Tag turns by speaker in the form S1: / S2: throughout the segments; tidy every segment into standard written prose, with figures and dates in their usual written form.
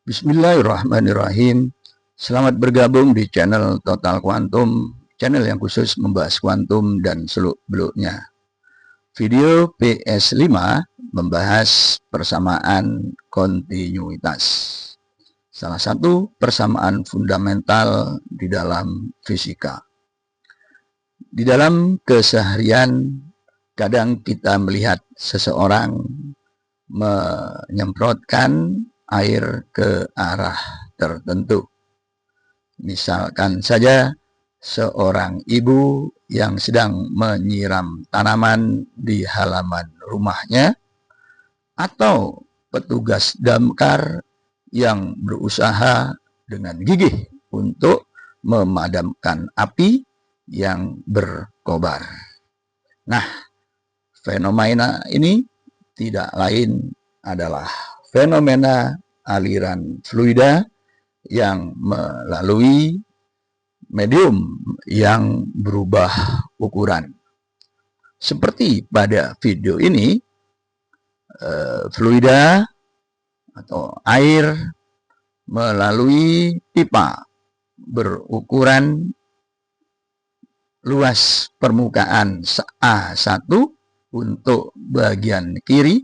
S1: Bismillahirrahmanirrahim. Selamat bergabung di channel Total Quantum, channel yang khusus membahas kuantum dan seluk-beluknya. Video PS5 membahas persamaan kontinuitas, salah satu persamaan fundamental di dalam fisika. Di dalam keseharian, kadang kita melihat seseorang menyemprotkan air ke arah tertentu. Misalkan saja seorang ibu yang sedang menyiram tanaman di halaman rumahnya, atau petugas damkar yang berusaha dengan gigih untuk memadamkan api yang berkobar. Nah, fenomena ini tidak lain adalah fenomena aliran fluida yang melalui medium yang berubah ukuran. Seperti pada video ini, fluida atau air melalui pipa berukuran luas permukaan A1 untuk bagian kiri,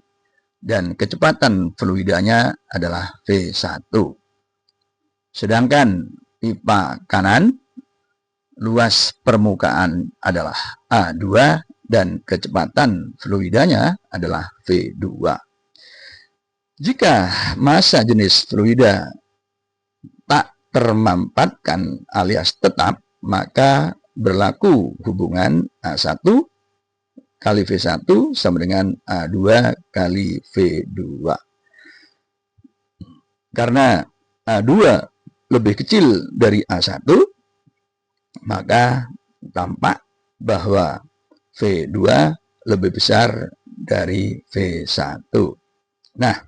S1: dan kecepatan fluidanya adalah V1. Sedangkan pipa kanan, luas permukaan adalah A2 dan kecepatan fluidanya adalah V2. Jika massa jenis fluida tak termampatkan alias tetap, maka berlaku hubungan A1 kali V1 sama dengan A2 kali V2. Karena A2 lebih kecil dari A1, maka tampak bahwa V2 lebih besar dari V1. Nah,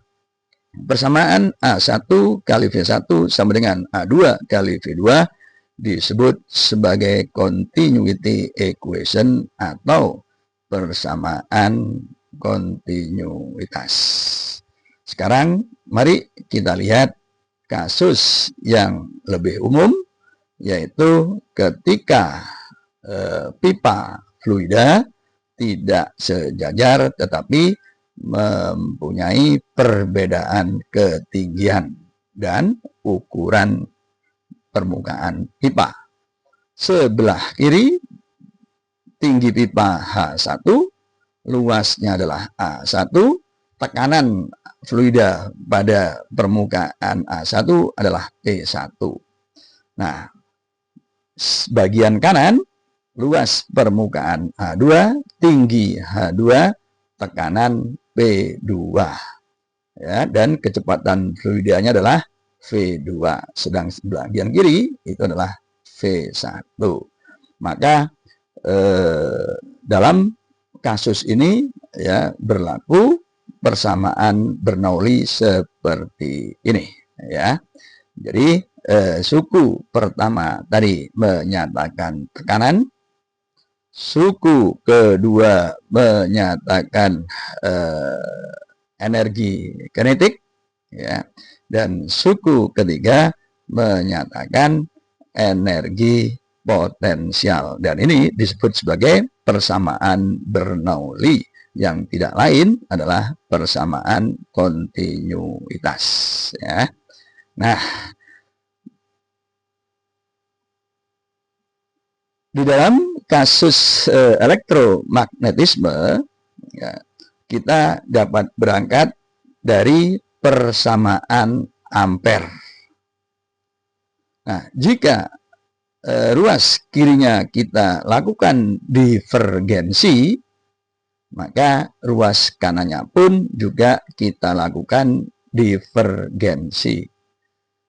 S1: persamaan A1 kali V1 sama dengan A2 kali V2 disebut sebagai continuity equation atau persamaan kontinuitas. Sekarang mari kita lihat kasus yang lebih umum, yaitu ketika pipa fluida tidak sejajar tetapi mempunyai perbedaan ketinggian dan ukuran permukaan pipa. Sebelah kiri tinggi pipa H1, luasnya adalah A1, tekanan fluida pada permukaan A1 adalah P1. Nah, bagian kanan, luas permukaan A2, tinggi H2, tekanan P2. Ya, dan kecepatan fluidanya adalah V2. Sedang bagian kiri itu adalah V1. Maka dalam kasus ini ya berlaku persamaan Bernoulli seperti ini ya. Jadi suku pertama tadi menyatakan tekanan, suku kedua menyatakan energi kinetik ya, dan suku ketiga menyatakan energi potensial, dan ini disebut sebagai persamaan Bernoulli yang tidak lain adalah persamaan kontinuitas ya. Nah, di dalam kasus elektromagnetisme ya, kita dapat berangkat dari persamaan ampere. Nah, jika ruas kirinya kita lakukan divergensi, maka ruas kanannya pun juga kita lakukan divergensi.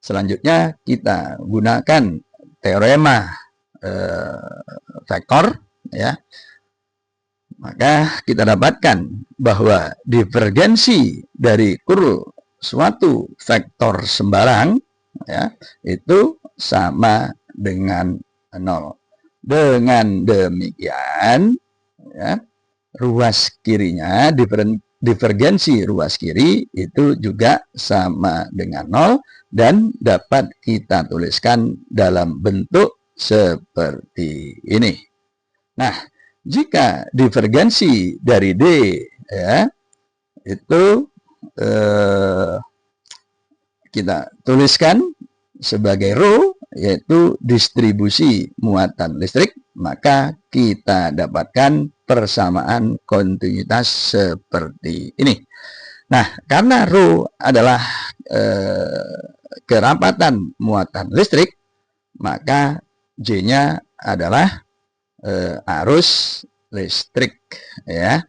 S1: Selanjutnya kita gunakan teorema vektor ya. Maka kita dapatkan bahwa divergensi dari kurl suatu vektor sembarang ya, itu sama dengan 0. Dengan demikian ya, ruas kirinya divergensi ruas kiri itu juga sama dengan 0 dan dapat kita tuliskan dalam bentuk seperti ini. Nah, jika divergensi dari D ya itu kita tuliskan sebagai rho, yaitu distribusi muatan listrik, maka kita dapatkan persamaan kontinuitas seperti ini. Nah, karena rho adalah kerapatan muatan listrik, maka J-nya adalah arus listrik ya.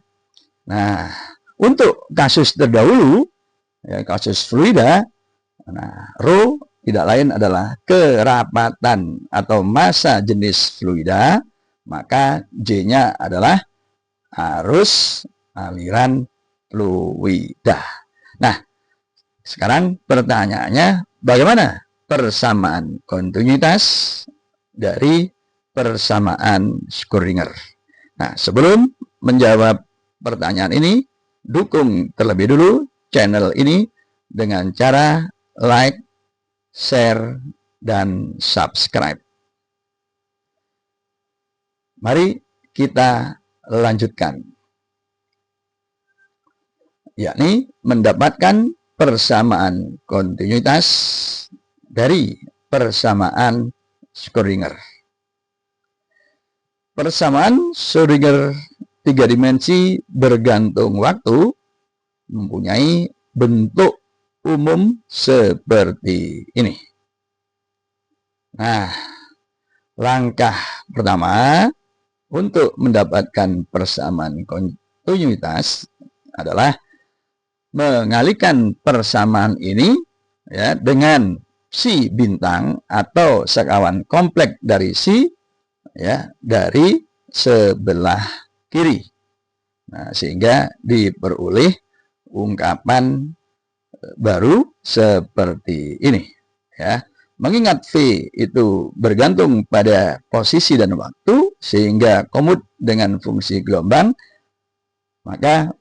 S1: Nah, untuk kasus terdahulu ya, kasus fluida, nah rho tidak lain adalah kerapatan atau massa jenis fluida, maka J-nya adalah arus aliran fluida. Nah, sekarang pertanyaannya, bagaimana persamaan kontinuitas dari persamaan Schrödinger? Nah, sebelum menjawab pertanyaan ini, dukung terlebih dulu channel ini dengan cara like, share, dan subscribe. Mari kita lanjutkan, yakni mendapatkan persamaan kontinuitas dari persamaan Schrödinger. Persamaan Schrödinger 3 dimensi bergantung waktu mempunyai bentuk umum seperti ini. Nah, langkah pertama untuk mendapatkan persamaan kontinuitas adalah mengalihkan persamaan ini ya dengan si bintang atau sekawan kompleks dari si ya dari sebelah kiri. Nah, sehingga diperoleh ungkapan baru seperti ini ya. Mengingat V itu bergantung pada posisi dan waktu sehingga komut dengan fungsi gelombang, maka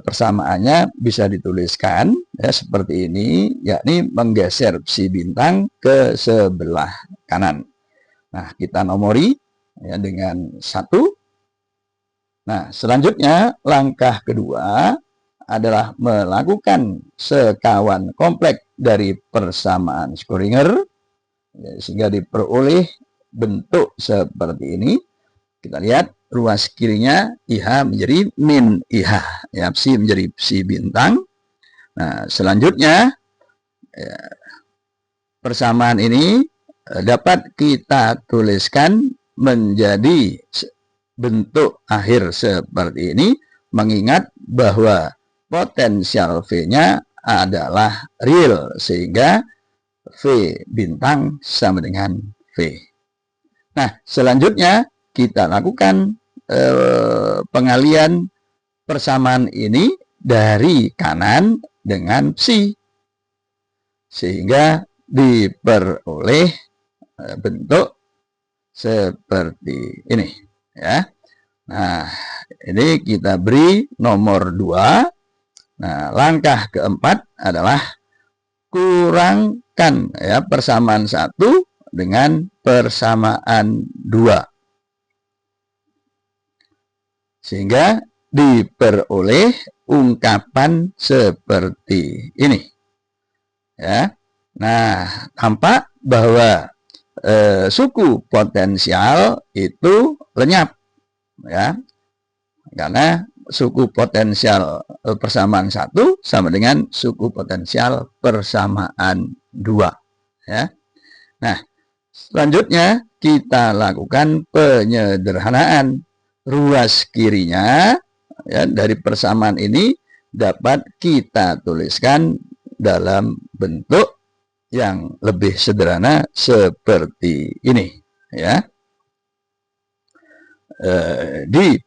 S1: persamaannya bisa dituliskan ya seperti ini, yakni menggeser si bintang ke sebelah kanan. Nah, kita nomori ya dengan 1. Nah, selanjutnya langkah kedua adalah melakukan sekawan kompleks dari persamaan Schrödinger ya, sehingga diperoleh bentuk seperti ini. Kita lihat ruas kirinya IH menjadi min IH ya, psi menjadi psi bintang. Nah, selanjutnya ya, persamaan ini dapat kita tuliskan menjadi bentuk akhir seperti ini, mengingat bahwa potensial V-nya adalah real, sehingga V bintang sama dengan V. Nah, selanjutnya kita lakukan pengalian persamaan ini dari kanan dengan psi, sehingga diperoleh bentuk seperti ini ya. Nah, ini kita beri nomor 2. Nah, langkah keempat adalah kurangkan ya persamaan 1 dengan persamaan 2, sehingga diperoleh ungkapan seperti ini ya. Nah, tampak bahwa suku potensial itu lenyap ya, karena suku potensial persamaan 1 sama dengan suku potensial persamaan 2 ya. Nah, selanjutnya kita lakukan penyederhanaan. Ruas kirinya ya, dari persamaan ini dapat kita tuliskan dalam bentuk yang lebih sederhana seperti ini ya. Di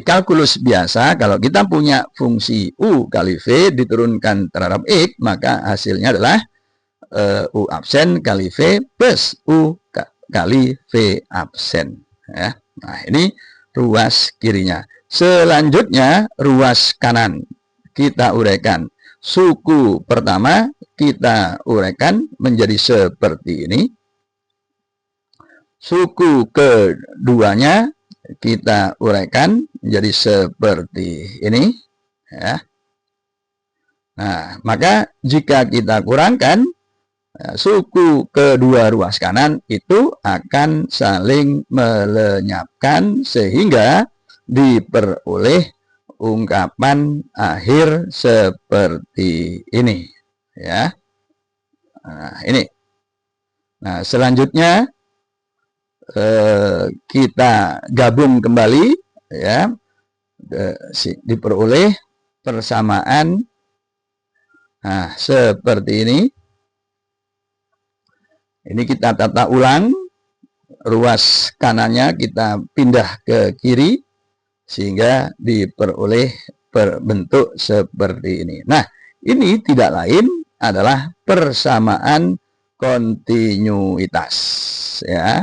S1: kalkulus biasa, kalau kita punya fungsi U kali V diturunkan terhadap X, maka hasilnya adalah U absen kali V plus U kali V absen ya. Nah, ini ruas kirinya. Selanjutnya ruas kanan kita uraikan. Suku pertama kita uraikan menjadi seperti ini. Suku keduanya kita uraikan menjadi seperti ini. Ya. Nah, maka jika kita kurangkan, suku kedua ruas kanan itu akan saling melenyapkan sehingga diperoleh ungkapan akhir seperti ini. Ya. Nah, ini. Nah, selanjutnya kita gabung kembali, ya, diperoleh persamaan. Nah, seperti ini. Ini kita tata ulang, ruas kanannya kita pindah ke kiri sehingga diperoleh bentuk seperti ini. Nah, ini tidak lain adalah persamaan kontinuitas, ya.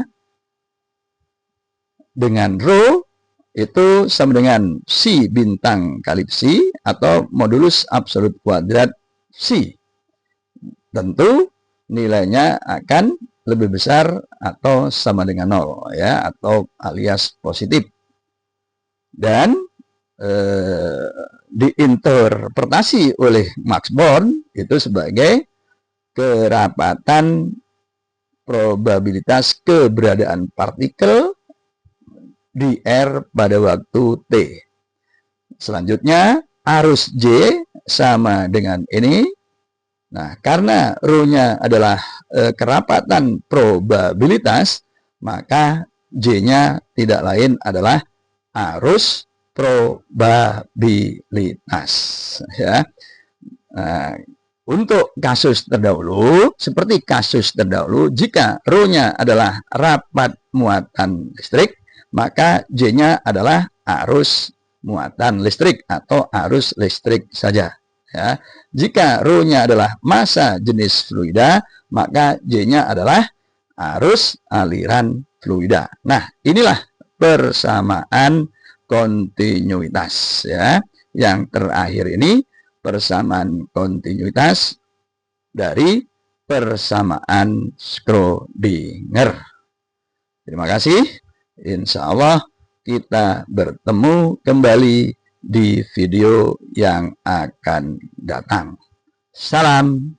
S1: Dengan rho itu sama dengan psi bintang kali psi atau modulus absolut kuadrat psi. Tentu nilainya akan lebih besar atau sama dengan 0, ya, atau alias positif. Dan diinterpretasi oleh Max Born itu sebagai kerapatan probabilitas keberadaan partikel di R pada waktu T. Selanjutnya arus J sama dengan ini. Nah, karena rho-nya adalah kerapatan probabilitas, maka J-nya tidak lain adalah arus probabilitas, ya. Nah, untuk kasus terdahulu, seperti kasus terdahulu, jika rho-nya adalah rapat muatan listrik, maka J-nya adalah arus muatan listrik atau arus listrik saja. Ya. Jika rho-nya adalah massa jenis fluida, maka J-nya adalah arus aliran fluida. Nah, inilah persamaan kontinuitas, ya. Yang terakhir ini persamaan kontinuitas dari persamaan Schrödinger. Terima kasih. Insya Allah kita bertemu kembali di video yang akan datang. Salam.